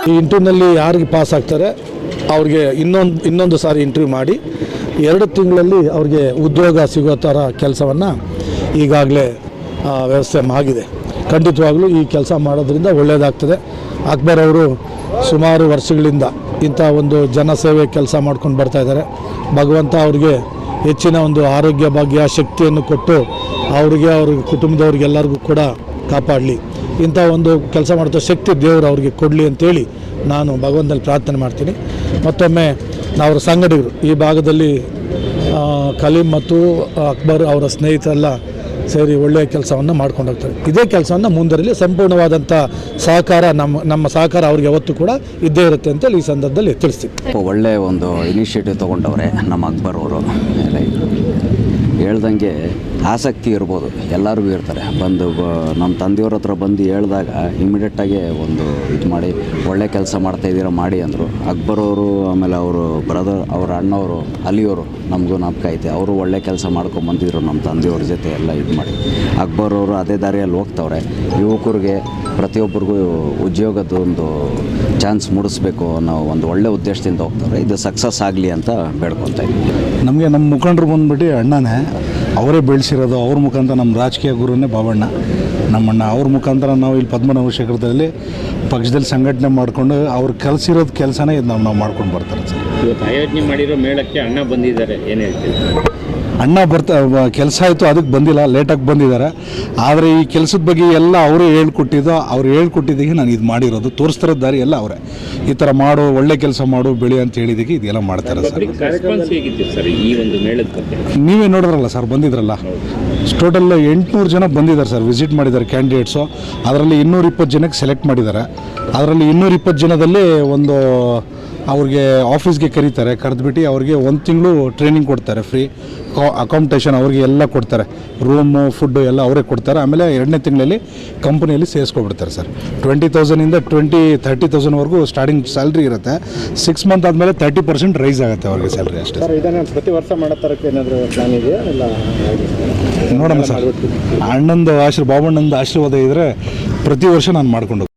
ಈ ಇಂಟರ್ವ್ಯೂನಲ್ಲಿ ಯಾರಿಗೆ ಪಾಸ್ ಆಗ್ತಾರೆ ಅವ್ರಿಗೆ ಇನ್ನೊಂದು ಸಾರಿ ಇಂಟರ್ವ್ಯೂ ಮಾಡಿ 2 ತಿಂಗಳಲ್ಲಿ ಅವ್ರಿಗೆ ಉದ್ಯೋಗ ಸಿಗೋ ಥರ ಕೆಲಸವನ್ನು ಈಗಾಗಲೇ ವ್ಯವಸ್ಥೆ ಆಗಿದೆ. ಖಂಡಿತವಾಗಲೂ ಈ ಕೆಲಸ ಮಾಡೋದ್ರಿಂದ ಒಳ್ಳೆಯದಾಗ್ತದೆ. ಅಕ್ಬರ್ ಅವರು ಸುಮಾರು ವರ್ಷಗಳಿಂದ ಇಂಥ ಒಂದು ಜನಸೇವೆ ಕೆಲಸ ಮಾಡ್ಕೊಂಡು ಬರ್ತಾಯಿದ್ದಾರೆ. ಭಗವಂತ ಅವ್ರಿಗೆ ಹೆಚ್ಚಿನ ಒಂದು ಆರೋಗ್ಯ ಭಾಗ್ಯ ಶಕ್ತಿಯನ್ನು ಕೊಟ್ಟು ಅವ್ರಿಗೆ ಅವ್ರ ಕುಟುಂಬದವ್ರಿಗೆಲ್ಲರಿಗೂ ಕೂಡ ಕಾಪಾಡಲಿ. ಇಂಥ ಒಂದು ಕೆಲಸ ಮಾಡೋ ಶಕ್ತಿ ದೇವರು ಅವ್ರಿಗೆ ಕೊಡಲಿ ಅಂತೇಳಿ ನಾನು ಭಗವಂತನಲ್ಲಿ ಪ್ರಾರ್ಥನೆ ಮಾಡ್ತೀನಿ. ಮತ್ತೊಮ್ಮೆ ಅವರ ಸಂಘಟಕರು ಈ ಭಾಗದಲ್ಲಿ ಕಲೀಂ ಮತ್ತು ಅಕ್ಬರ್ ಅವರ ಸ್ನೇಹಿತರೆಲ್ಲ ಸೇರಿ ಒಳ್ಳೆಯ ಕೆಲಸವನ್ನು ಮಾಡ್ಕೊಂಡು ಹೋಗ್ತಾರೆ. ಇದೇ ಕೆಲಸವನ್ನು ಮುಂದರಲ್ಲಿ ಸಂಪೂರ್ಣವಾದಂಥ ಸಹಕಾರ ನಮ್ಮ ಸಹಕಾರ ಅವ್ರಿಗೆ ಯಾವತ್ತೂ ಕೂಡ ಇದ್ದೇ ಇರುತ್ತೆ ಅಂತೇಳಿ ಈ ಸಂದರ್ಭದಲ್ಲಿ ತಿಳಿಸ್ತೀವಿ. ಒಳ್ಳೆಯ ಒಂದು ಇನಿಷಿಯೇಟಿವ್ ತೊಗೊಂಡವ್ರೆ ನಮ್ಮ ಅಕ್ಬರ್ ಅವರು. ಹೇಳ್ದಂಗೆ ಆಸಕ್ತಿ ಇರ್ಬೋದು, ಎಲ್ಲರಿಗೂ ಇರ್ತಾರೆ. ನಮ್ಮ ತಂದೆಯವ್ರ ಹತ್ರ ಬಂದು ಹೇಳಿದಾಗ ಇಮಿಡಿಯೇಟಾಗಿ ಒಂದು ಇದು ಮಾಡಿ ಒಳ್ಳೆ ಕೆಲಸ ಮಾಡ್ತಾಯಿದ್ದೀರ ಮಾಡಿ ಅಂದರು. ಅಕ್ಬರ್ ಅವರು, ಆಮೇಲೆ ಅವರು ಬ್ರದರ್, ಅವರ ಅಣ್ಣವರು ಅಲಿಯವರು ನಮಗೂ ನಾಪಕ ಐತೆ. ಅವರು ಒಳ್ಳೆ ಕೆಲಸ ಮಾಡ್ಕೊಂಬಂದಿದ್ರು ನಮ್ಮ ತಂದೆಯವ್ರ ಜೊತೆ ಎಲ್ಲ ಇದು ಮಾಡಿ. ಅಕ್ಬರ್ ಅವರು ಅದೇ ದಾರಿಯಲ್ಲಿ ಹೋಗ್ತವ್ರೆ. ಯುವಕರಿಗೆ ಪ್ರತಿಯೊಬ್ಬರಿಗೂ ಉದ್ಯೋಗದ ಒಂದು ಚಾನ್ಸ್ ಮೂಡಿಸ್ಬೇಕು ಅನ್ನೋ ಒಂದು ಒಳ್ಳೆ ಉದ್ದೇಶದಿಂದ ಹೋಗ್ತವ್ರೆ. ಇದು ಸಕ್ಸಸ್ ಆಗಲಿ ಅಂತ ಬೇಡ್ಕೊತಾ ಇದ್ದೀವಿ. ನಮಗೆ ನಮ್ಮ ಮುಖಂಡರು ಬಂದುಬಿಟ್ಟು ಅಣ್ಣನೇ, ಅವರೇ ಬೆಳೆಸಿರೋದು. ಅವ್ರ ಮುಖಾಂತರ ನಮ್ಮ ರಾಜಕೀಯ ಗುರುನೇ ಬಾಬಣ್ಣ, ನಮ್ಮಣ್ಣ. ಅವ್ರ ಮುಖಾಂತರ ನಾವು ಇಲ್ಲಿ ಪದ್ಮನಾಭ ಕ್ಷೇತ್ರದಲ್ಲಿ ಪಕ್ಷದಲ್ಲಿ ಸಂಘಟನೆ ಮಾಡಿಕೊಂಡು ಅವ್ರು ಕಲಿಸಿರೋದು ಕೆಲಸನೇ ಇದು ನಾವು ಮಾಡ್ಕೊಂಡು ಬರ್ತಾರೆ ಸರ್. ಇವತ್ತು ಆಯೋಜನೆ ಮಾಡಿರೋ ಮೇಳಕ್ಕೆ ಅಣ್ಣ ಬಂದಿದ್ದಾರೆ, ಏನು ಹೇಳ್ತೀವಿ? ಅಣ್ಣ ಕೆಲಸ ಆಯಿತು, ಅದಕ್ಕೆ ಬಂದಿಲ್ಲ, ಲೇಟಾಗಿ ಬಂದಿದ್ದಾರೆ. ಆದರೆ ಈ ಕೆಲಸದ ಬಗ್ಗೆ ಎಲ್ಲ ಅವರೇ ಅವ್ರು ಹೇಳ್ಕೊಟ್ಟಿದ್ದಕ್ಕೆ ನಾನು ಇದು ಮಾಡಿರೋದು, ತೋರಿಸ್ತಿರೋ ದಾರಿ ಎಲ್ಲ ಅವರೇ. ಈ ಥರ ಮಾಡು, ಒಳ್ಳೆ ಕೆಲಸ ಮಾಡು, ಬೆಳೆ ಅಂತ ಹೇಳಿದ್ದಕ್ಕೆ ಇದೆಲ್ಲ ಮಾಡ್ತಾರೆ ಸರ್. ಈ ಒಂದು ಮೇಳದ ಬಗ್ಗೆ ನೀವೇ ನೋಡಿದ್ರಲ್ಲ ಸರ್, ಬಂದಿದ್ರಲ್ಲ. ಟೋಟಲ್ 800 ಜನ ಬಂದಿದ್ದಾರೆ ಸರ್, ವಿಸಿಟ್ ಮಾಡಿದ್ದಾರೆ ಕ್ಯಾಂಡಿಡೇಟ್ಸು. ಅದರಲ್ಲಿ 220 ಜನಕ್ಕೆ ಸೆಲೆಕ್ಟ್ ಮಾಡಿದ್ದಾರೆ. ಅದರಲ್ಲಿ 220 ಜನದಲ್ಲಿ ಒಂದು ಅವ್ರಿಗೆ ಆಫೀಸ್ಗೆ ಕರೀತಾರೆ. ಕರೆದ್ಬಿಟ್ಟು ಅವ್ರಿಗೆ 1 ತಿಂಗಳು ಟ್ರೈನಿಂಗ್ ಕೊಡ್ತಾರೆ, ಫ್ರೀ ಅಕಾಮಡೇಷನ್ ಅವ್ರಿಗೆ ಎಲ್ಲ ಕೊಡ್ತಾರೆ. ರೂಮು, ಫುಡ್ಡು ಎಲ್ಲ ಅವರೇ ಕೊಡ್ತಾರೆ. ಆಮೇಲೆ 2ನೇ ತಿಂಗಳಲ್ಲಿ ಕಂಪನಿಯಲ್ಲಿ ಸೇರಿಸ್ಕೊಬಿಡ್ತಾರೆ ಸರ್. 20,000ಇಂದ 30,000ವರೆಗೂ ಸ್ಟಾರ್ಟಿಂಗ್ ಸ್ಯಾಲ್ರಿ ಇರುತ್ತೆ. 6 ಮಂತ್ ಆದಮೇಲೆ 30% ರೈಸ್ ಆಗುತ್ತೆ ಅವ್ರಿಗೆ ಸ್ಯಾಲ್ರಿ ಅಷ್ಟೇ. ಇದನ್ನು ಪ್ರತಿ ವರ್ಷ ಮಾಡೋ ಥರಕ್ಕೆ ಏನಾದರೂ ಪ್ಲಾನ್ ಇದೆಯಾ? ಇಲ್ಲ ನೋಡೋಣ ಸರ್, ಅಣ್ಣಂದು ಬಾಬಣ್ಣಂದು ಆಶೀರ್ವಾದ ಇದ್ದರೆ ಪ್ರತಿ ವರ್ಷ ನಾನು ಮಾಡ್ಕೊಂಡು